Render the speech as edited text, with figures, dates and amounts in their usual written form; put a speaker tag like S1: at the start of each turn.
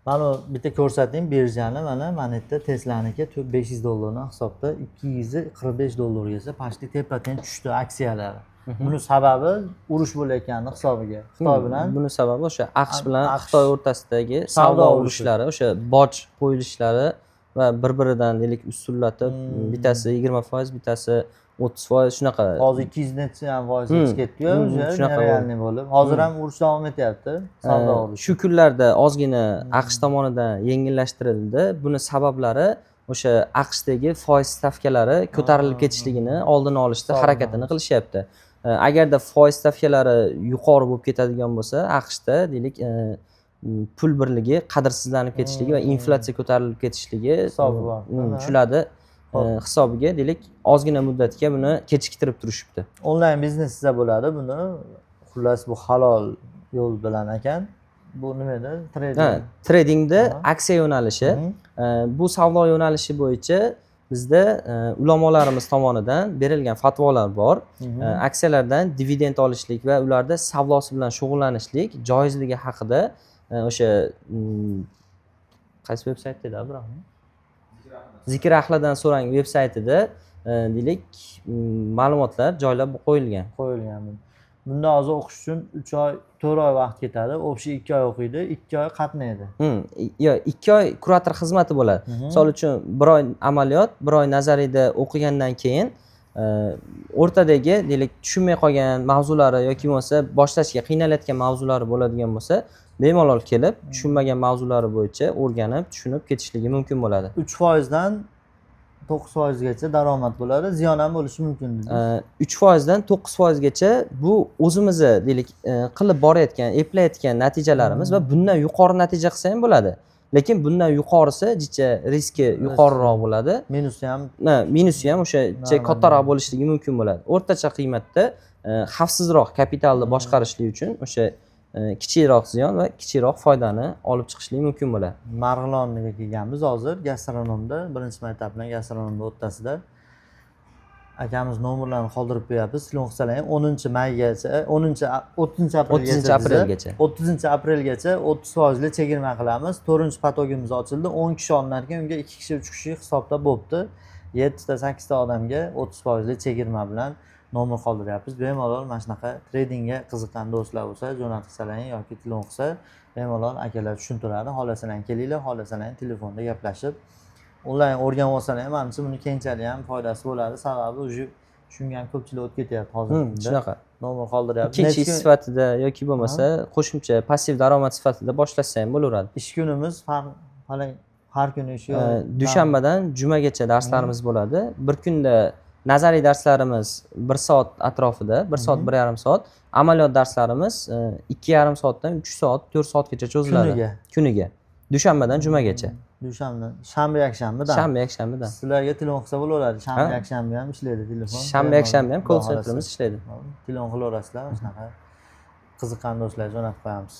S1: Mana bitta ko'rsating birjani, mana bu yerda Tesla'niki $500 hisobda $245 pastga tepadan tushdi aksiyalari. Buni sababi urush bo'layotgani hisobiga. Xitoy bilan
S2: buni sababi o'sha AQSh bilan
S1: AQSh
S2: Xitoy o'rtasidagi savdo urushlari, o'sha boj qo'yilishlari va bir-biridan deylik usullatib, bittasi 20%, bittasi 30% shunaqa.
S1: Hozir 200 necha ham foizga chiqib ketdi-yu,
S2: shunaqa
S1: realniy bo'lib. Hozir ham urush davom etyapti, savdo urushi.
S2: Shu kunlarda ozgina AQSh tomonidan yengillashtirildi. Buni sabablari o'sha AQShdagi foiz stavkalari ko'tarilib ketishligini oldini olishda harakatini qilishyapti. Agarda foiz stavkalari yuqori bo'lib ketadigan bo'lsa, AQShda deylik pul birligi qadrsizlanib ketishligi va inflyatsiya ko'tarilib ketishligi shularni hisobiga deylik ozgina muddatga buni kechiktirib turishibdi.
S1: Onlayn biznes desa bo'ladi buni. Xullas bu halol yo'l bilan ekan. Bu nimada? Trading.
S2: Tradingda aksiya yo'nalishi. Bu savdo yo'nalishi bo'yicha bizda ulamolarimiz tomonidan berilgan fatvolar bor. Aksiyalardan dividend olishlik va ularda savdosi bilan shug'ullanishlik joizligi haqida o'sha qaysi veb-sayt edi Abdurahmon? Zikr Ahladan so'rang veb-saytida deylik ma'lumotlar joylab qo'yilgan.
S1: Bunda hozir o'qish uchun 3 oy, 4 oy vaqt ketadi. O'sha 2 oy o'qiydi, 2 oy qatnaydi.
S2: Yo'q, 2 oy kurator xizmati bo'ladi. Misol uchun 1 oy amaliyot, 1 oy nazariyda o'qigandan keyin o'rtadagi deylik tushunmay qolgan mavzulari yoki bo'lmasa boshlashga qiynalayotgan mavzulari bo'ladigan bo'lsa, bemalol kelib, tushunmagan mavzulari bo'yicha o'rganib, tushunib ketishligi mumkin bo'ladi.
S1: 3% dan 9% gacha daromad bo'ladi, ziyon ham bo'lishi mumkin.
S2: 3% dan 9% gacha bu o'zimizni deylik qilib borayotgan, eplayotgan natijalarimiz va bundan yuqori natija qilsa ham bo'ladi. Lekin bundan yuqorisi jicha riski yuqoriroq bo'ladi. Minusi ham o'sha kattaroq bo'lishligi mumkin bo'ladi. O'rtacha qiymatda xavfsizroq kapitalni boshqarishlik uchun o'sha kichikroq ziyon va kichikroq foydani olib chiqishlik mumkin bo'ladi.
S1: Marg'ilonga kelganmiz hozir gastronomda, birinchi maktab bilan gastronomda o'rtasida. Akamiz nomerlarini qoldirib qo'yapmiz. Telefon qilsalar ham 10-maygacha, 30-aprelgacha 30-aprelgacha 30% chegirma qilamiz. 4-patogimiz ochildi. 10 kishi olinar ekan, unga 2 kishi, 3 kishi hisobda bo'libdi. 7 ta 8 ta odamga 30% chegirma bilan nomer qoldiryapmiz. Bemalol mana shunaqa tradingga qiziqqan do'stlar bo'lsa, jo'natsalar yoki telefon qilsa, bemalol akalar tushuntiradi. Xohlasalar kelinglar, xohlasalar telefonda gaplashib onlayn o'rganib olsalar ham menimcha buni keyinchalik ham foydasi bo'ladi. Sababi уже shunga ham ko'pchilik o'tib ketyapti hozirgi kunda.
S2: Shunaqa.
S1: Nomer qoldiryapti.
S2: Ikkinchi ish sifatida yoki bo'lmasa qo'shimcha passiv daromad sifatida boshlashsa ham bo'laveradi.
S1: Ish kunimiz har kuni ish yo'q.
S2: Dushanbadan jumaga darslarimiz bo'ladi. Bir kunda nazariy darslarimiz 1 soat atrofida, 1 soat, 1,5 soat. Amaliyot darslarimiz 2,5 soatdan 3 soat, 4 soatgacha cho'ziladi. Kuniga. Dushanbadan jumagacha.
S1: Shanba yakshanbadan.
S2: Shanba yakshanbadan.
S1: Sizlarga telefon qilsa bo'laveradi. Shanba yakshanba ham ishlaydi telefon.
S2: Shanba yakshanba ham call centerimiz ishlaydi.
S1: Telefon qilaverasizlar, shunaqa qiziqqan do'stlar jo'natib qo'yamiz.